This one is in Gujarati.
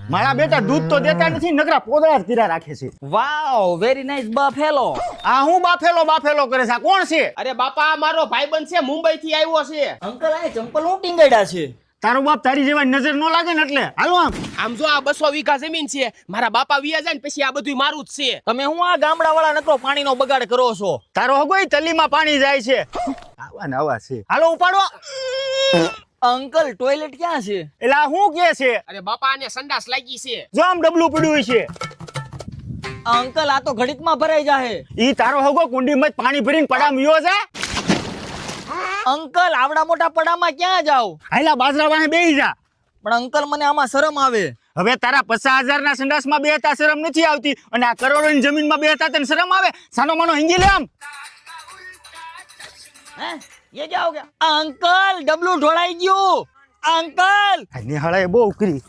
મારા બેટા દૂધ તો દેતા નથી, નકરા પોદળા જ પીરા રાખે છે. Wow very nice Buffalo. આ હું બાફેલો કરે છે? આ કોણ છે? અરે બાપા મારો ભાઈબંધ છે, મુંબઈ થી આવ્યો છે. અંકલ આ ચંપલ હું ટીંગાડ્યા છે? તારો બાપ તારી જેવા નજર ન લાગે ને એટલે. હાલો આમ જો આ 200 વીઘા જમીન છે, મારા બાપા વિયા જાય ને પછી આ બધું મારું જ છે. તમે હું આ ગામડા વાળા નકરો પાણીનો બગાડ કરો છો? તારો હગોય તલીમાં પાણી જાય છે. આવા ને આવા છે. હાલો ઉપાડો. અંકલ ટોયલેટ ક્યાં છે? એલા હું કે છે? અરે બાપા આને સંડાસ લાગી છે. જો આમ ડબલું પડ્યું છે. અંકલ આ તો ઘડીકમાં ભરાઈ જાહે. ઈ તારો હગો કુંડીમાં જ પાણી ભરીને પડામ વિયો છે. અંકલ આવડા મોટા પડામાં ક્યાં જાવ? હાલા બાજરા વાહે બેહી જા. પણ અંકલ મને આમાં શરમ આવે. હવે તારા 50,000 ના સંડાસમાં બેહતા શરમ નથી આવતી, અને આ કરોડોની જમીનમાં બેહતા તને શરમ આવે? સાનો માનો હિંગી લે આમ. હે ये क्या हो गया? अंकल डबलू ढोड़ाई गयो अंकल. નિહાળાએ બહુ કરી.